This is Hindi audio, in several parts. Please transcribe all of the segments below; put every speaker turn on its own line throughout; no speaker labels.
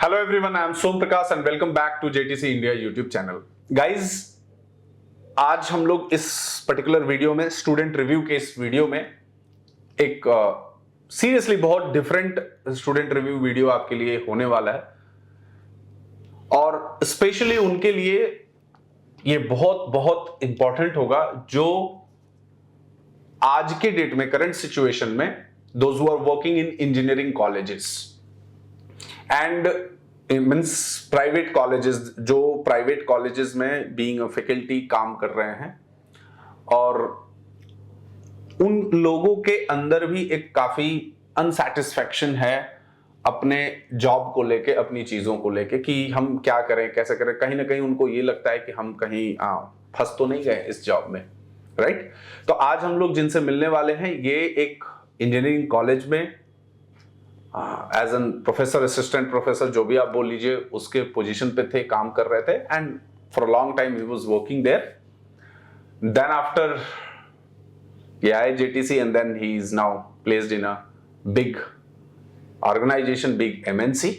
Hello everyone, I am Som Prakash and welcome back to JTC India YouTube channel. Guys, आज हम लोग इस पर्टिकुलर वीडियो में स्टूडेंट रिव्यू के इस वीडियो में एक सीरियसली बहुत डिफरेंट स्टूडेंट रिव्यू वीडियो आपके लिए होने वाला है और स्पेशली उनके लिए ये बहुत बहुत इंपॉर्टेंट होगा जो आज के डेट में करंट सिचुएशन में those who are working in engineering colleges and means private colleges, जो प्राइवेट कॉलेजेस में बीइंग अ फैकल्टी काम कर रहे हैं और उन लोगों के अंदर भी एक काफी अनसैटिस्फैक्शन है अपने जॉब को लेके, अपनी चीजों को लेके कि हम क्या करें, कैसे करें। कहीं ना कहीं उनको ये लगता है कि हम कहीं फंस तो नहीं गए इस जॉब में, राइट। तो आज हम लोग जिनसे मिलने वाले हैं ये एक इंजीनियरिंग कॉलेज में as an professor, assistant professor, जो भी आप बोल लीजिए, उसके पोजीशन पे थे, काम कर रहे थे and for a long time he was working there. Then after he added JTC and then he is now placed in a big organization, big MNC,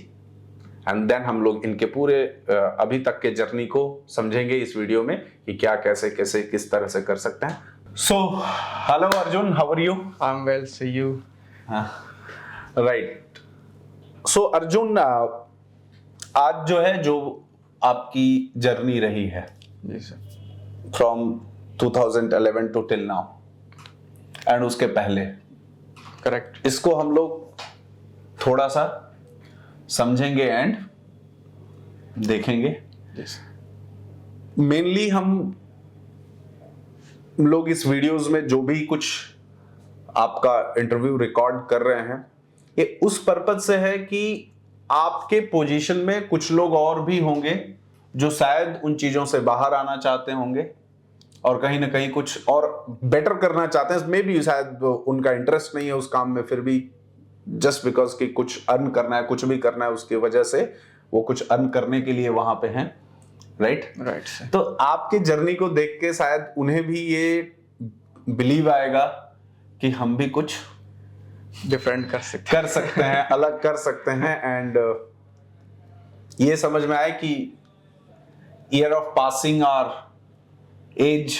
and then हम लोग इनके पूरे अभी तक के जर्नी को समझेंगे इस वीडियो में कि क्या कैसे कैसे किस तरह से कर सकते हैं। So hello Arjun, how are you?
I'm well, see you.
Right. So Arjun, आज जो है जो आपकी जर्नी रही है
जी sir,
from 2011 to till now and उसके पहले,
करेक्ट।
इसको हम लोग थोड़ा सा समझेंगे एंड देखेंगे। मेनली हम लोग इस वीडियोस में जो भी कुछ आपका इंटरव्यू रिकॉर्ड कर रहे हैं ये उस पर्पज से है कि आपके पोजीशन में कुछ लोग और भी होंगे जो शायद उन चीजों से बाहर आना चाहते होंगे और कहीं ना कहीं कुछ और बेटर करना चाहते हैं। मे बी शायद उनका इंटरेस्ट नहीं है उस काम में, फिर भी जस्ट बिकॉज कि कुछ अर्न करना है, कुछ भी करना है, उसकी वजह से वो कुछ अर्न करने के लिए वहां पे हैं, राइट। तो आपके जर्नी को देख के शायद उन्हें भी ये बिलीव आएगा कि हम भी कुछ
डिफरेंट कर
सकते हैं, अलग कर सकते हैं एंड ये समझ में आए कि year of passing or age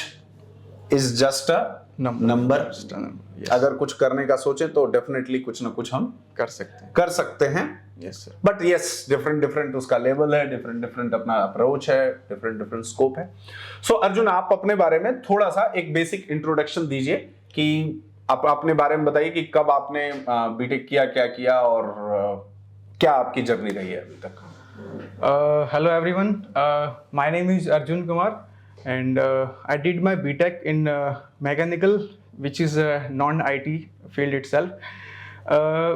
is just a number. अगर कुछ करने का सोचे तो डेफिनेटली कुछ ना कुछ हम कर सकते हैं।
Yes sir.
But yes, different उसका लेवल है, डिफरेंट अपना अप्रोच है, डिफरेंट स्कोप है। सो अर्जुन, आप अपने बारे में थोड़ा सा एक बेसिक इंट्रोडक्शन दीजिए कि आप अपने बारे में बताइए कि कब आपने बीटेक किया, क्या किया और क्या आपकी जर्नी रही है अभी तक।
Hello everyone, my name is Arjun Kumar and I did my BTech in mechanical, which is non IT field itself.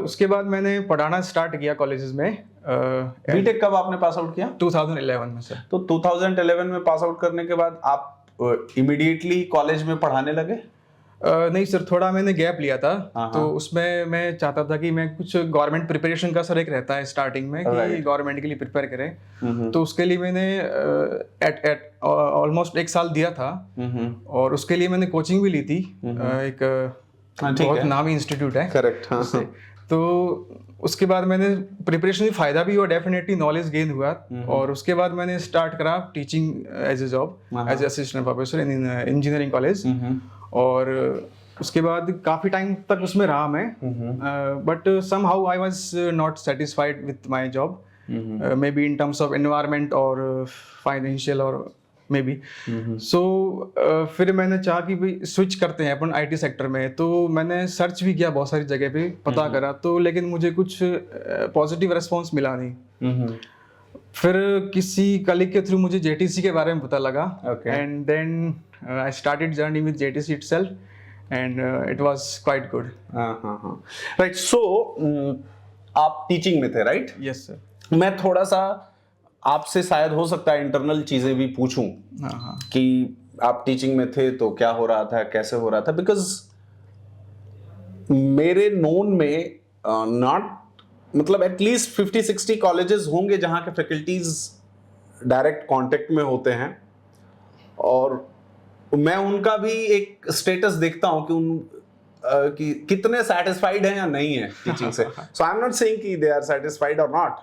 उसके बाद मैंने पढ़ाना स्टार्ट किया कॉलेजेस में।
बीटेक कब आपने पास आउट किया?
2011 में सर।
तो 2011 में पास आउट करने के बाद आप इमीडिएटली कॉलेज में पढ़ाने लगे?
नहीं सर, थोड़ा मैंने गैप लिया था। तो उसमें मैं चाहता था कि मैं कुछ गवर्नमेंट प्रिपरेशन का सर एक रहता है स्टार्टिंग में कि गवर्नमेंट के लिए प्रिपेयर करें। तो उसके लिए मैंने ऑलमोस्ट 1 साल दिया था और उसके लिए मैंने कोचिंग भी ली थी। एक बहुत नामी इंस्टीट्यूट है,
करेक्ट।
तो उसके बाद मैंने प्रिपरेशन में फायदा भी हुआ, डेफिनेटली नॉलेज गेन हुआ। और उसके बाद मैंने स्टार्ट करा teaching as a job as assistant professor in engineering college. और उसके बाद काफ़ी टाइम तक उसमें रहा मैं, but somehow I was not satisfied with my job, maybe in terms of environment और फाइनेंशियल और मे बी सो फिर मैंने चाहा कि भाई स्विच करते हैं अपन आईटी सेक्टर में। तो मैंने सर्च भी किया बहुत सारी जगह पे, पता करा, तो लेकिन मुझे कुछ पॉजिटिव रिस्पॉन्स मिला नहीं। फिर किसी कलीग के थ्रू मुझे जेटीसी के बारे में पता लगा and then I started journey with JTC itself, and it was quite good.
Right. So आप टीचिंग में थे, राइट?
Yes sir.
मैं थोड़ा सा आपसे शायद हो सकता है इंटरनल चीजें भी पूछूं कि आप टीचिंग में थे तो क्या हो रहा था, कैसे हो रहा था, बिकॉज मेरे नोन में नॉट मतलब एटलीस्ट 50-60 कॉलेजेस होंगे जहां के फैकल्टीज डायरेक्ट कांटेक्ट में होते हैं और मैं उनका भी एक स्टेटस देखता हूं कि कितने सेटिस्फाइड हैं या नहीं है टीचिंग से। सो आई एम नॉट सेइंग कि दे आर सेटिस्फाइड और नॉट,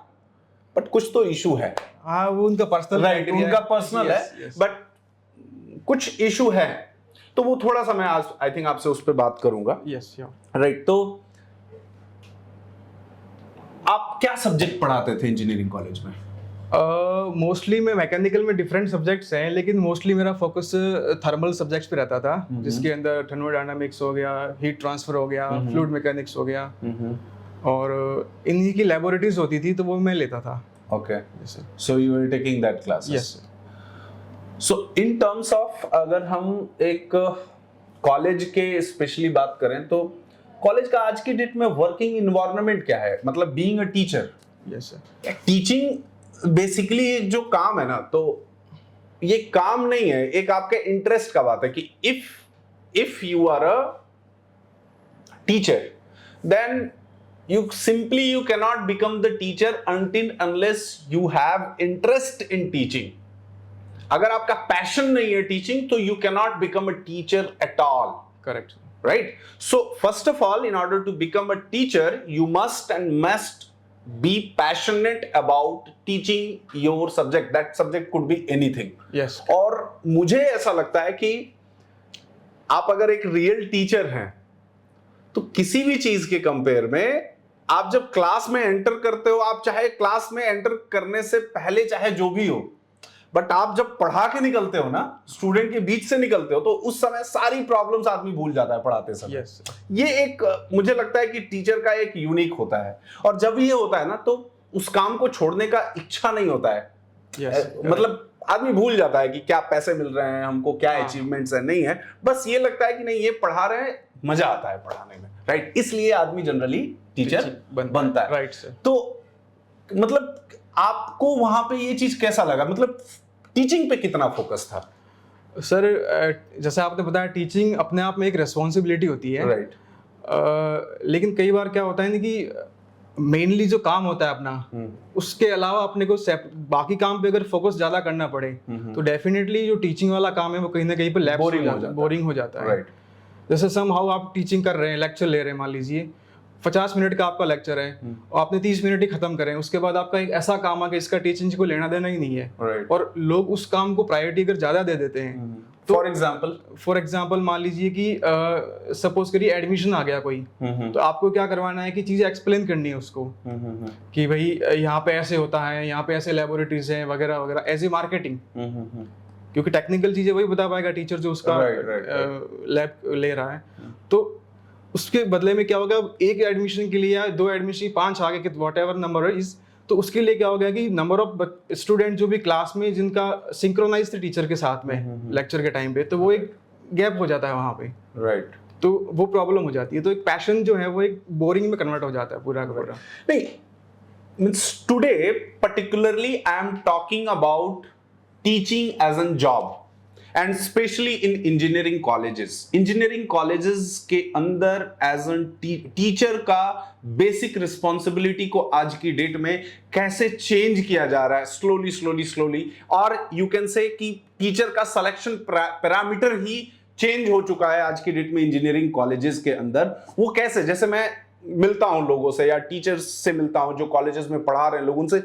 बट कुछ तो इशू है,
हाँ वो उनका पर्सनल
राइट, उनका पर्सनल है, बट कुछ इशू है, तो वो थोड़ा सा मैं आज आई थिंक आपसे उस पर बात करूंगा।
यस
राइट, तो आप क्या सब्जेक्ट पढ़ाते थे इंजीनियरिंग कॉलेज में?
मोस्टली मैं मैकेनिकल में डिफरेंट सब्जेक्ट्स हैं, लेकिन मोस्टली मेरा फोकस थर्मल सब्जेक्ट्स पे रहता था, जिसके अंदर थर्मोडायनामिक्स हो गया, हीट ट्रांसफर हो गया, फ्लूइड मैकेनिक्स हो गया, और इन्हीं की लैबोरेटरीज होती थी तो वो मैं लेता था।
Okay, so you were taking that classes?
Yes.
So in terms of अगर हम एक कॉलेज के स्पेशली बात करें तो कॉलेज का आज की डेट में वर्किंग इन्वायरमेंट क्या है, मतलब being a teacher?
Yes sir.
Teaching basically जो काम है ना, तो ये काम नहीं है, एक आपके इंटरेस्ट का बात है कि if you are a teacher then you simply you cannot become the teacher until unless you have interest in teaching. अगर आपका पैशन नहीं है टीचिंग तो you cannot become a teacher at all.
Correct.
Right? So first of all, in order to become a teacher, you must be passionate about teaching your subject. That subject could be anything.
Yes.
और मुझे ऐसा लगता है कि आप अगर एक रियल टीचर हैं तो किसी भी चीज के कंपेयर में आप जब क्लास में एंटर करते हो, आप चाहे क्लास में एंटर करने से पहले चाहे जो भी हो, बट आप जब पढ़ा के निकलते हो ना, स्टूडेंट के बीच से निकलते हो, तो उस समय सारी प्रॉब्लम्स आदमी भूल जाता है पढ़ाते समय।
yes.
ये एक मुझे लगता है कि टीचर का एक यूनिक होता है, और जब ये होता है ना तो उस काम को छोड़ने का इच्छा नहीं होता है।
yes.
मतलब आदमी भूल जाता है कि क्या पैसे मिल रहे हैं हमको, क्या अचीवमेंट्स है, नहीं है, बस ये लगता है कि नहीं ये पढ़ा रहे हैं, मजा आता है पढ़ाने में, राइट? इसलिए आदमी जनरली टीचर बनता है,
राइट सर।
तो मतलब आपको वहां पे ये चीज कैसा लगा, मतलब टीचिंग पे कितना फोकस था?
सर जैसे आपने बताया, टीचिंग अपने आप में एक रेस्पॉन्सिबिलिटी होती है,
राइट।
लेकिन कई बार क्या होता है ना कि मेनली जो काम होता है अपना, उसके अलावा अपने को बाकी काम पे अगर फोकस ज्यादा करना पड़े तो डेफिनेटली जो टीचिंग वाला काम है वो कहीं ना कहीं पे बोरिंग हो जाता है।
राइट।
जैसे समहाउ आप टीचिंग कर रहे हैं, लेक्चर ले रहे हैं, मान लीजिए 50 मिनट का आपका लेक्चर है और आपने 30 मिनट ही खत्म करें, उसके बाद आपका एक ऐसा काम है कि इसका टीचिंग को लेना देना ही नहीं है,
right.
और लोग उस काम को प्रायोरिटी अगर ज्यादा दे देते हैं, तो फॉर एग्जाम्पल मान लीजिए कि सपोज करिए एडमिशन आ गया कोई, तो आपको क्या करवाना है कि चीजें एक्सप्लेन करनी है उसको, कि भाई यहाँ पे ऐसे होता है, यहाँ पे ऐसे लेबोरेटरीज हैं वगैरह वगैरह, एज ए मार्केटिंग, क्योंकि टेक्निकल चीजें वही बता पाएगा टीचर जो उसका लैब ले रहा है। तो उसके बदले में क्या होगा, एक एडमिशन के लिए या 2 एडमिशन 5 आगे वॉट एवर नंबर इज, तो उसके लिए क्या हो गया कि नंबर ऑफ स्टूडेंट जो भी क्लास में जिनका सिंक्रोनाइज थे टीचर के साथ में लेक्चर के टाइम पे, तो वो एक गैप हो जाता है वहां पे,
राइट।
तो वो प्रॉब्लम हो जाती है, तो एक पैशन जो है वो एक बोरिंग में कन्वर्ट हो जाता है पूरा का पूरा।
नहीं, means today particularly I am talking about teaching as an job and specially in engineering colleges के अंदर एज एन टीचर का बेसिक रिस्पॉन्सिबिलिटी को आज की डेट में कैसे चेंज किया जा रहा है स्लोली, और यू कैन से कि टीचर का सिलेक्शन पैरामीटर ही चेंज हो चुका है आज की डेट में इंजीनियरिंग कॉलेजेस के अंदर। वो कैसे, जैसे मैं मिलता हूं लोगों से या टीचर्स से मिलता हूं जो कॉलेजेस में पढ़ा रहे हैं लोगों से,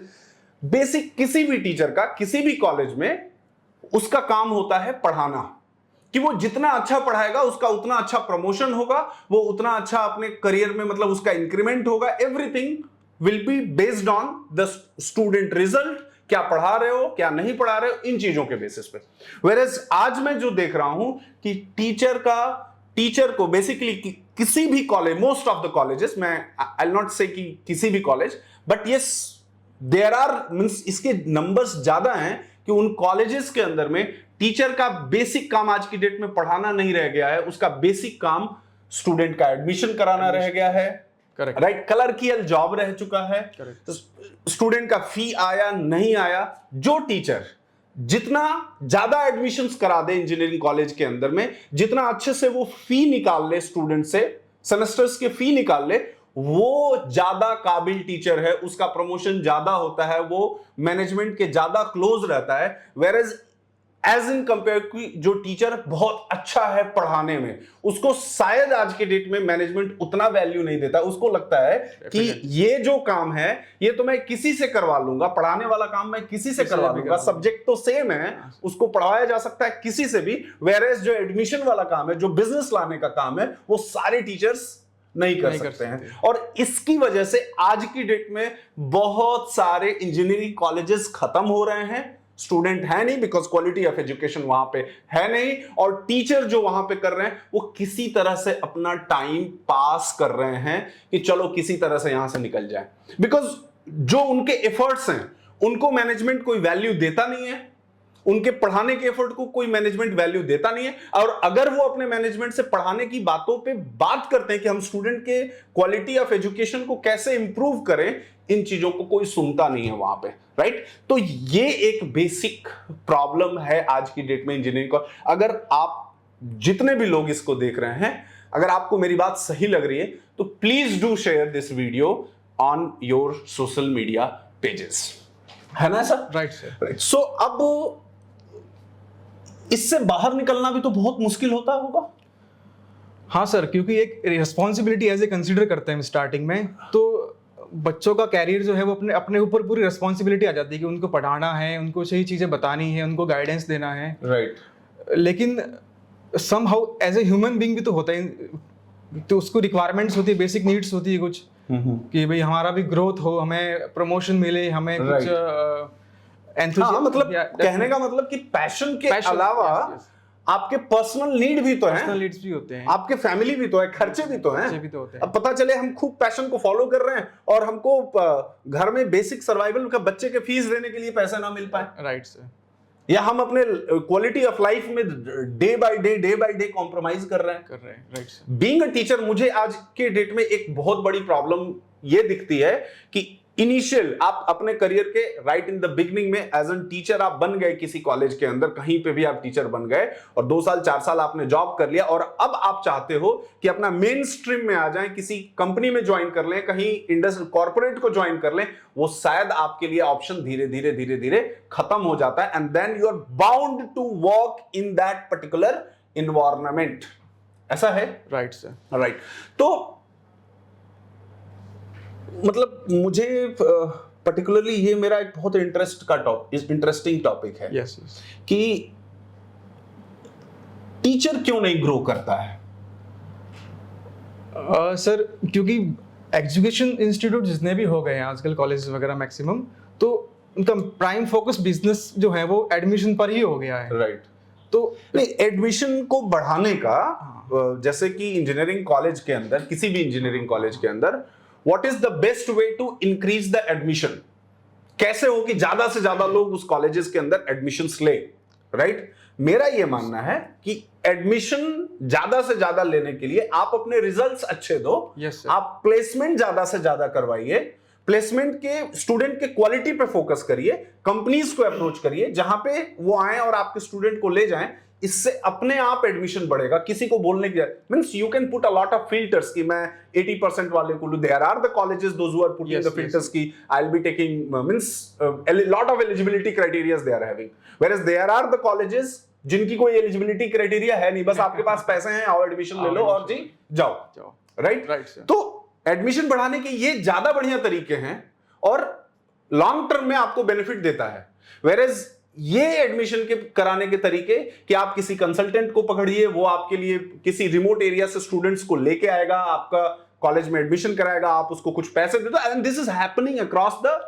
बेसिक किसी भी टीचर का किसी भी कॉलेज में उसका काम होता है पढ़ाना, कि वो जितना अच्छा पढ़ाएगा उसका उतना अच्छा प्रमोशन होगा, वो उतना अच्छा अपने करियर में मतलब उसका इंक्रीमेंट होगा, everything will be based on the student result, क्या पढ़ा रहे हो क्या नहीं पढ़ा रहे हो, इन चीजों के बेसिस पे। वेयरएज आज मैं जो देख रहा हूं कि टीचर को बेसिकली किसी भी college, most of the colleges, मैं आई विल नॉट से कि किसी भी college, but yes there are, means इसके नंबर्स ज्यादा हैं कि उन कॉलेजेस के अंदर में टीचर का बेसिक काम आज की डेट में पढ़ाना नहीं रह गया है, उसका बेसिक काम स्टूडेंट का एडमिशन कराना रह गया है, राइट? क्लर्कियल जॉब रह चुका है, तो स्टूडेंट का फी आया नहीं आया, जो टीचर जितना ज्यादा एडमिशंस करा दे इंजीनियरिंग कॉलेज के अंदर में, जितना अच्छे से वो फी निकाल ले स्टूडेंट से, सेमेस्टर्स के फी निकाल ले, वो ज्यादा काबिल टीचर है, उसका प्रमोशन ज्यादा होता है, वो मैनेजमेंट के ज्यादा क्लोज रहता है। वेयरएज एज इन कंपेयर की जो टीचर बहुत अच्छा है पढ़ाने में, उसको शायद आज के डेट में मैनेजमेंट उतना वैल्यू नहीं देता। उसको लगता है कि ये जो काम है ये तो मैं किसी से करवा लूंगा, पढ़ाने वाला काम मैं किसी से करवा लूंगा, सब्जेक्ट तो सेम है, उसको पढ़ाया जा सकता है किसी से भी। वेयरएज जो एडमिशन वाला काम है, जो बिजनेस लाने का काम है, वो सारे टीचर्स नहीं कर सकते हैं। और इसकी वजह से आज की डेट में बहुत सारे इंजीनियरिंग कॉलेजेस खत्म हो रहे हैं, स्टूडेंट है नहीं, बिकॉज क्वालिटी ऑफ एजुकेशन वहां पे है नहीं, और टीचर जो वहां पे कर रहे हैं वो किसी तरह से अपना टाइम पास कर रहे हैं कि चलो किसी तरह से यहां से निकल जाए, बिकॉज जो उनके एफर्ट्स हैं उनको मैनेजमेंट कोई वैल्यू देता नहीं है, उनके पढ़ाने के एफर्ट को कोई मैनेजमेंट वैल्यू देता नहीं है। और अगर वो अपने मैनेजमेंट से पढ़ाने की बातों पे बात करते हैं कि हम स्टूडेंट के क्वालिटी ऑफ एजुकेशन को कैसे इंप्रूव करें, इन चीजों को कोई सुनता नहीं है वहां पे, राइट। तो ये एक बेसिक प्रॉब्लम है आज की डेट में इंजीनियरिंग को। अगर आप जितने भी लोग इसको देख रहे हैं, अगर आपको मेरी बात सही लग रही है तो please do share this video on your social media pages, है ना sir?
Right sir,
right. So अब इससे बाहर निकलना भी तो बहुत मुश्किल होता होगा।
हाँ सर, क्योंकि एक रिस्पॉन्सिबिलिटी एज ए कंसिडर करते हैं स्टार्टिंग में, तो बच्चों का कैरियर जो है वो अपने अपने ऊपर पूरी रिस्पॉन्सिबिलिटी आ जाती है कि उनको पढ़ाना है, उनको सही चीज़ें बतानी है, उनको गाइडेंस देना है,
राइट।
लेकिन somehow as a human being भी तो होता है, तो उसको रिक्वायरमेंट्स होती है, बेसिक नीड्स होती है कुछ, कि भाई हमारा भी ग्रोथ हो, हमें प्रमोशन मिले, हमें कुछ
हाँ, मतलब कहने का मतलब कि पैशन के अलावा आपके पर्सनल नीड भी तो हैं,
पर्सनल नीड्स भी होते हैं,
आपके फैमिली भी तो है, खर्चे भी तो हैं,
भी तो होते हैं।
अब पता चले हम खूब पैशन को फॉलो कर रहे हैं और हमको घर में बेसिक सर्वाइवल का बच्चे के फीस देने के लिए पैसा ना मिल पाए,
राइट सर,
या हम अपने क्वालिटी ऑफ लाइफ में डे बाय डे कॉम्प्रोमाइज कर रहे हैं,
right sir.
Being a teacher मुझे आज के डेट में एक बहुत बड़ी प्रॉब्लम ये दिखती है कि इनिशियल आप अपने करियर के राइट इन द बिगनिंग में एज एन टीचर आप बन गए किसी कॉलेज के अंदर, कहीं पे भी आप टीचर बन गए और 2 साल 4 साल आपने जॉब कर लिया, और अब आप चाहते हो कि अपना मेन स्ट्रीम में आ जाएं, किसी कंपनी में ज्वाइन कर लें, कहीं इंडस्ट्रियल कॉर्पोरेट को ज्वाइन कर लें, वो शायद आपके लिए ऑप्शन धीरे धीरे खत्म हो जाता है, and then you are bound to work in that particular environment. ऐसा है?
Right sir,
right. तो मतलब मुझे पर्टिकुलरली ये मेरा एक बहुत इंटरेस्टिंग टॉपिक है,
yes.
कि टीचर क्यों नहीं ग्रो करता है?
सर क्योंकि एजुकेशन इंस्टीट्यूट जितने भी हो गए हैं आजकल, कॉलेज वगैरह मैक्सिमम, तो उनका प्राइम फोकस बिजनेस जो है वो एडमिशन पर ही हो गया है,
राइट।
तो
नहीं, एडमिशन को बढ़ाने का जैसे कि इंजीनियरिंग कॉलेज के अंदर, किसी भी इंजीनियरिंग कॉलेज के अंदर, what is the best way to increase the admission? कैसे हो कि ज्यादा से ज्यादा लोग उस कॉलेजेस के अंदर एडमिशंस ले, राइट? मेरा ये मानना है कि एडमिशन ज्यादा से ज्यादा लेने के लिए आप अपने रिजल्ट्स अच्छे दो, आप प्लेसमेंट ज्यादा से ज्यादा करवाइए, प्लेसमेंट के स्टूडेंट के क्वालिटी पे फोकस करिए, कंपनीज को अप्रोच करिए जहां पे वो आए और आपके स्टूडेंट को ले जाएं। इससे अपने आप एडमिशन बढ़ेगा, किसी को बोलने की means you can put a lot of filters कि मैं 80% वाले को लूं। There are the colleges those who are putting the filters की I will be taking means lot of eligibility criterias they are having, whereas there are the colleges जिनकी कोई एलिजिबिलिटी क्राइटेरिया है नहीं, बस आपके पास पैसे हैं, आओ एडमिशन ले लो और जी जाओ, राइट? तो एडमिशन बढ़ाने के ये ज्यादा बढ़िया तरीके हैं और लॉन्ग टर्म में आपको बेनिफिट देता है। वेयरएज ये एडमिशन के कराने के तरीके कि आप किसी कंसल्टेंट को पकड़िए, वो आपके लिए किसी रिमोट एरिया से स्टूडेंट्स को लेके आएगा, आपका कॉलेज में एडमिशन कराएगा, आप उसको कुछ पैसे दे दो, and this is happening across the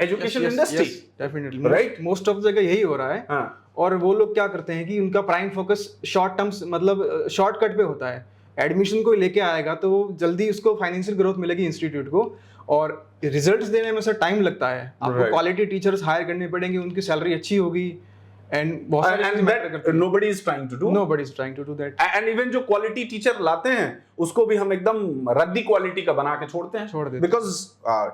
education industry,
definitely,
right?
Most of जगह यही हो रहा है।
हाँ.
और वो लोग क्या करते हैं कि उनका प्राइम फोकस शॉर्ट टर्म्स मतलब शॉर्टकट पे होता है। एडमिशन को लेके आएगा तो जल्दी उसको फाइनेंशियल ग्रोथ मिलेगी इंस्टीट्यूट को, और रिजल्ट्स देने में सर टाइम लगता है। आपको क्वालिटी टीचर्स हायर करने पड़ेंगे, उनकी सैलरी अच्छी होगी, एंड बहुत सारे
nobody is trying to do
that,
and even जो क्वालिटी टीचर लाते हैं उसको भी हम एकदम रद्दी क्वालिटी का बना के छोड़ देते हैं, बिकॉज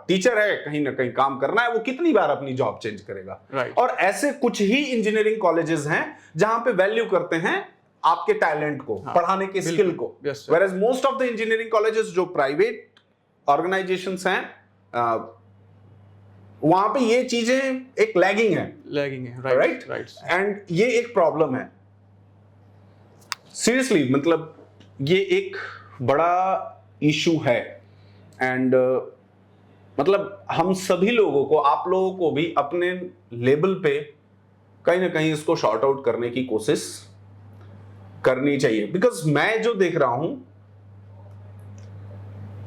टीचर है, कहीं ना कहीं काम करना है, वो कितनी बार अपनी जॉब चेंज करेगा,
right.
और ऐसे कुछ ही इंजीनियरिंग कॉलेजेस हैं जहां पे वैल्यू करते हैं आपके टैलेंट को, पढ़ाने के स्किल को, whereas most of the engineering colleges जो प्राइवेट ऑर्गेनाइजेशंस हैं वहां पे ये चीजें एक लैगिंग है,
राइट
राइट, एंड ये एक प्रॉब्लम है सीरियसली, मतलब ये एक बड़ा इशू है। एंड मतलब हम सभी लोगों को, आप लोगों को भी अपने लेवल पे कहीं ना कहीं इसको शॉर्ट आउट करने की कोशिश करनी चाहिए। बिकॉज मैं जो देख रहा हूं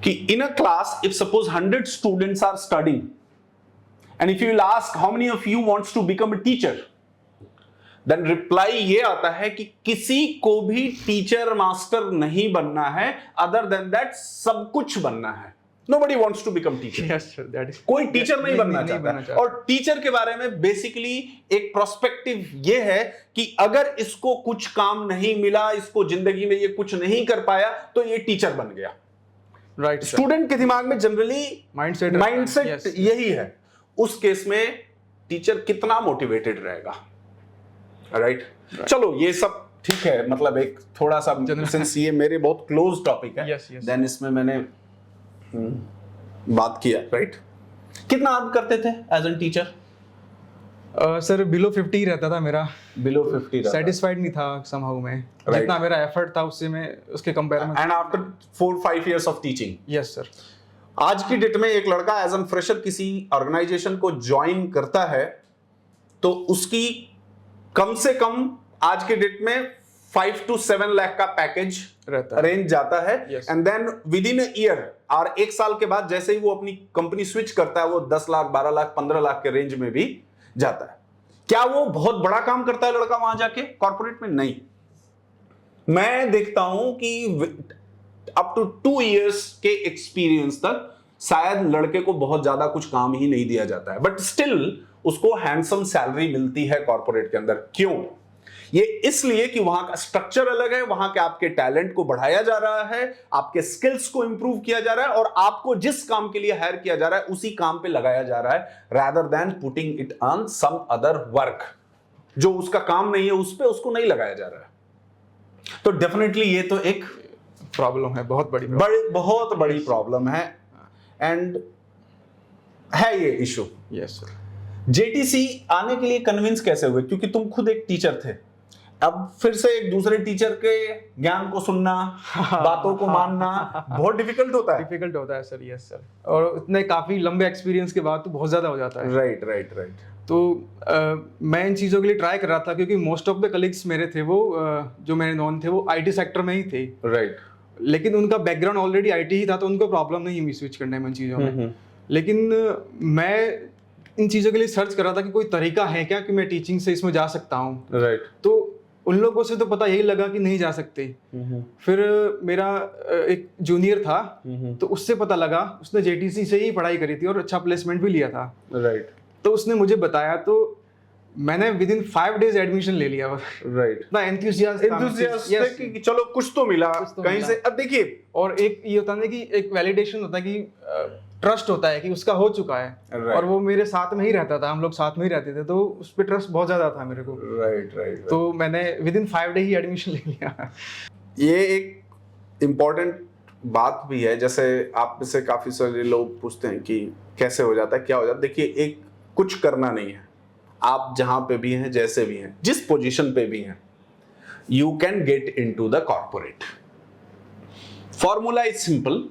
कि in a class if suppose 100 students are studying and if you will ask how many of you wants to become a teacher, then reply ये आता है कि किसी को भी टीचर मास्टर नहीं बनना है, अदर देन दैट सब कुछ बनना है। Nobody wants to become teacher.
Yes, sir, that is.
कोई टीचर नहीं बनना चाहता। और टीचर के बारे में बेसिकली एक प्रोस्पेक्टिव ये है कि अगर इसको कुछ काम नहीं मिला, इसको जिंदगी में ये कुछ नहीं कर पाया, तो ये टीचर बन गया।
राइट,
स्टूडेंट के दिमाग में जनरली माइंडसेट यही है। उस केस में टीचर कितना मोटिवेटेड रहेगा, राइट? चलो ये सब ठीक है, मतलब एक थोड़ा सा सिंस ये मेरे बहुत क्लोज टॉपिक है, देन इसमें मैंने बात किया, राइट? कितना आप करते थे as an teacher?
Sir below 50 रहता था मेरा।
बिलो 50
सेटिस्फाइड नहीं था समहाउ में, जितना मेरा एफर्ट था उससे में उसके कंपेयर में।
And after 4-5 years of teaching,
yes sir,
आज की डेट में एक लड़का एज एन फ्रेशर किसी ऑर्गेनाइजेशन को ज्वाइन करता है तो उसकी कम से कम आज के डेट में 5 to 7 लाख का पैकेज अरेंज जाता है। And then within year और 1 साल के बाद जैसे ही वो अपनी कंपनी स्विच करता है, वो 10 लाख, 12 लाख, 15 लाख के रेंज में भी जाता है। क्या वो बहुत बड़ा काम करता है लड़का वहां जाके कॉर्पोरेट में? नहीं। मैं देखता हूं कि अप टू 2 इयर्स के एक्सपीरियंस तक शायद लड़के को बहुत ज्यादा कुछ काम ही नहीं दिया जाता है, बट स्टिल उसको हैंडसम सैलरी मिलती है कॉर्पोरेट के अंदर। क्यों? ये इसलिए कि वहां का स्ट्रक्चर अलग है, वहां के आपके टैलेंट को बढ़ाया जा रहा है, आपके स्किल्स को इंप्रूव किया जा रहा है, और आपको जिस काम के लिए हायर किया जा रहा है उसी काम पे लगाया जा रहा है, rather than putting it on some other work जो उसका काम नहीं है, उस पे उसको नहीं लगाया जा रहा है। तो डेफिनेटली ये तो एक
प्रॉब्लम है, बहुत बड़ी
प्रॉब्लम है एंड है ये इशू।
Yes sir.
जेटीसी आने के लिए कन्विंस कैसे हुए? क्योंकि तुम खुद एक टीचर थे, अब फिर से एक दूसरे टीचर के ज्ञान को सुनना, बातों को मानना बहुत डिफिकल्ट होता है
सर। यस सर, और इतने काफी लंबे एक्सपीरियंस के बाद तो बहुत ज्यादा हो जाता है।
राइट।
तो मैं इन चीज़ों के लिए ट्राई कर रहा था क्योंकि मोस्ट ऑफ द कलीग्स मेरे थे वो जो मेरे नॉन थे वो आईटी सेक्टर में ही थे,
राइट।
लेकिन उनका बैकग्राउंड ऑलरेडी आईटी ही था, तो उनको प्रॉब्लम नहीं हुई स्विच करने में इन चीज़ों में। लेकिन मैं इन चीज़ों के लिए सर्च कर रहा था कि कोई तरीका है क्या कि मैं टीचिंग से इसमें जा सकता हूँ,
राइट।
तो उन लोगों से तो पता यही लगा कि नहीं जा सकते। फिर मेरा एक जूनियर था, तो उससे पता लगा, उसने जेटीसी से ही पढ़ाई करी थी और अच्छा प्लेसमेंट भी लिया था,
राइट।
तो उसने मुझे बताया, तो मैंने विद इन 5 days एडमिशन ले लिया।
राइट।
ना एंथुसियास्ट
कि चलो कुछ तो मिला कहीं से। अब देखिए,
और एक ये होता है कि एक वैलिडेशन होता है कि ट्रस्ट होता है कि उसका हो चुका है, और वो मेरे साथ में ही रहता था, हम लोग साथ में ही रहते थे, तो उस पर ट्रस्ट बहुत ज्यादा था मेरे को।
राइट।
तो मैंने with in 5 days he admission ले लिया।
ये एक इम्पोर्टेंट बात भी है, जैसे आप में से काफी सारे लोग पूछते हैं कि कैसे हो जाता है, क्या हो जाता है। देखिए, एक कुछ करना नहीं है, आप जहां पे भी हैं, जैसे भी हैं, जिस पोजीशन पे भी हैं, you can get into the corporate. Formula is simple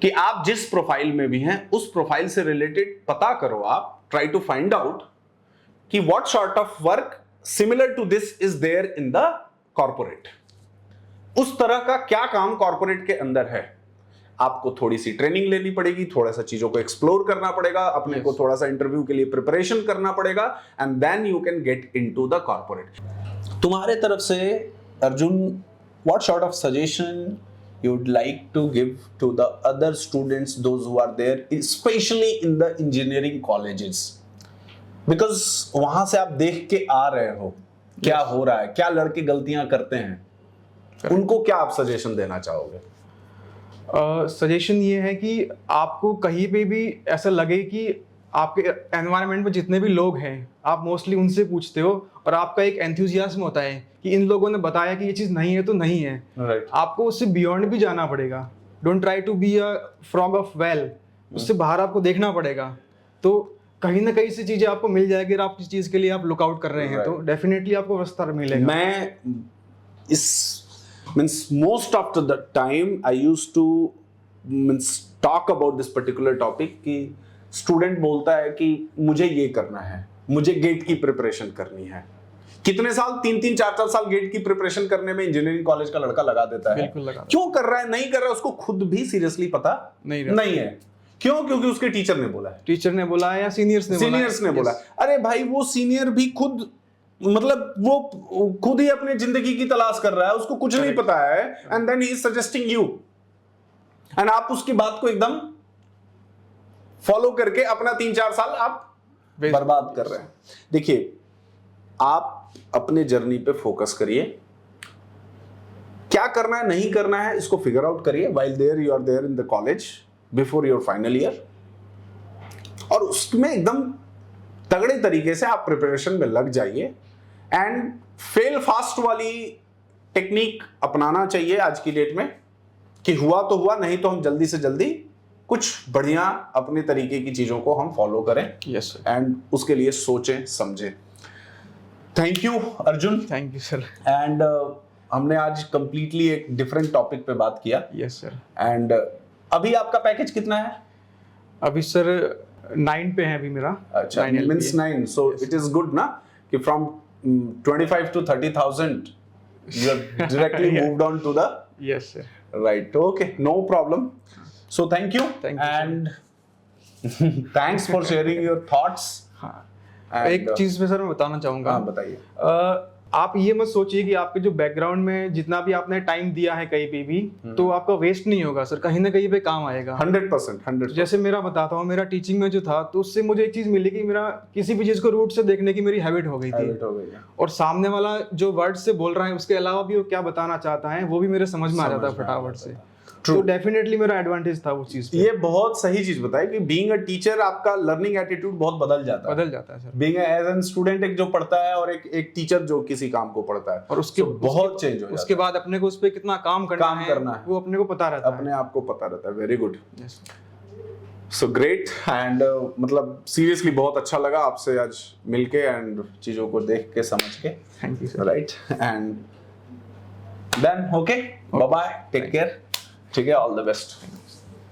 कि आप जिस प्रोफाइल में भी हैं उस प्रोफाइल से रिलेटेड पता करो, आप ट्राई टू फाइंड आउट कि what sort of work similar to this is there in the corporate. उस तरह का क्या काम कॉर्पोरेट के अंदर है, आपको थोड़ी सी ट्रेनिंग लेनी पड़ेगी, थोड़ा सा चीजों को एक्सप्लोर करना पड़ेगा, अपने को थोड़ा सा इंटरव्यू के लिए प्रिपरेशन करना पड़ेगा, and then you can get into the corporate. तुम्हारे तरफ से Arjun, what sort of suggestion you would like to give to the other students, those who are there, especially in the engineering colleges, because वहां से आप देख के आ रहे हो क्या हो रहा है, क्या लड़के गलतियां करते हैं, उनको क्या आप सजेशन देना चाहोगे?
सजेशन ये है कि आपको कहीं पे भी ऐसा लगे कि आपके एनवायरनमेंट में जितने भी लोग हैं, आप मोस्टली उनसे पूछते हो, और आपका एक एंथुसियाज्म होता है कि इन लोगों ने बताया कि ये चीज़ नहीं है तो नहीं है।
right.
आपको उससे बियॉन्ड भी जाना पड़ेगा। Don't try to be a frog of well, उससे बाहर आपको देखना पड़ेगा। तो कहीं ना कहीं से चीजें आपको मिल जाएगी, अगर आप किसी चीज के लिए आप लुकआउट कर रहे हैं तो डेफिनेटली आपको रास्ता मिलेगा।
मैं इस means most of the time I used two means talk about this particular topic कि स्टूडेंट बोलता है कि मुझे ये करना है, मुझे गेट की प्रिपरेशन करनी है। कितने साल, 3-3 4-4 साल गेट की प्रिपरेशन करने में इंजीनियरिंग कॉलेज का लड़का लगा देता है।
बिल्कुल लगा।
क्यों कर रहा है, नहीं कर रहा है, उसको खुद भी सीरियसली पता नहीं है। क्यों? क्योंकि उसके टीचर ने बोला है,
टीचर ने बोला है या सीनियर्स ने बोला।
अरे भाई वो सीनियर भी खुद मतलब वो खुद ही अपने जिंदगी की तलाश कर रहा है, उसको कुछ नहीं पता है, and then he is suggesting you, and आप उसकी बात को एकदम फॉलो करके अपना 3-4 साल आप बर्बाद कर रहे हैं। देखिए, आप अपने जर्नी पे फोकस करिए, क्या करना है नहीं करना है इसको फिगर आउट करिए while there you are there in the college before your final year, और उसमें एकदम तगड़े तरीके से आप प्रिपरेशन में लग जाइए। एंड फेल फास्ट वाली टेक्निक अपनाना चाहिए आज की डेट में, कि हुआ तो हुआ, नहीं तो हम जल्दी से जल्दी कुछ बढ़िया अपने तरीके की चीजों को हम फॉलो करें।
यस
एंड उसके लिए सोचें समझें। Thank you Arjun.
Thank you sir.
And हमने आज कंप्लीटली एक डिफरेंट टॉपिक पे बात किया।
Yes sir.
एंड अभी आपका पैकेज कितना है?
अभी सर 9 पे है अभी मेरा।
अच्छा, means 9, so it is good ना कि from 25 to 30,000 you have directly moved on to the
yes sir,
right, okay, no problem. So thank you and thanks for sharing your thoughts.
एक चीज में सर मैं बताना चाहूंगा।
हाँ, बताइए।
आप ये मत सोचिए कि आपके जो बैकग्राउंड में जितना भी आपने टाइम दिया है कहीं पे भी, तो आपका वेस्ट नहीं होगा सर, कहीं ना कहीं पे काम आएगा।
100%।
जैसे मेरा बताता हूँ, मेरा टीचिंग में जो था, तो उससे मुझे एक चीज मिली कि मेरा किसी भी चीज को रूट से देखने की मेरी हैबिट हो गई थी, और सामने वाला जो वर्ड से बोल रहा है उसके अलावा भी वो क्या बताना चाहता है वो भी मेरे समझ में आ जाता है फटाफट से। तो डेफिनेटली मेरा एडवांटेज था उस चीज पे।
ये बहुत सही चीज बताई कि बीइंग अ टीचर आपका लर्निंग एटीट्यूड बहुत बदल जाता है
sir.
Being as an student एक जो पढ़ता है और एक टीचर जो किसी काम को पढ़ता है,
और उसके
बहुत चेंज हो जाता है।
उसके बाद अपने को उस पे कितना काम करना है वो अपने को पता रहता है,
अपने आप को पता रहता है। Very good, so great. And मतलब सीरियसली बहुत अच्छा लगा आपसे आज मिलके एंड चीजों को देख के समझ के।
Thank you sir.
Right, and then okay, bye bye, take care. ठीक है, ऑल द बेस्ट।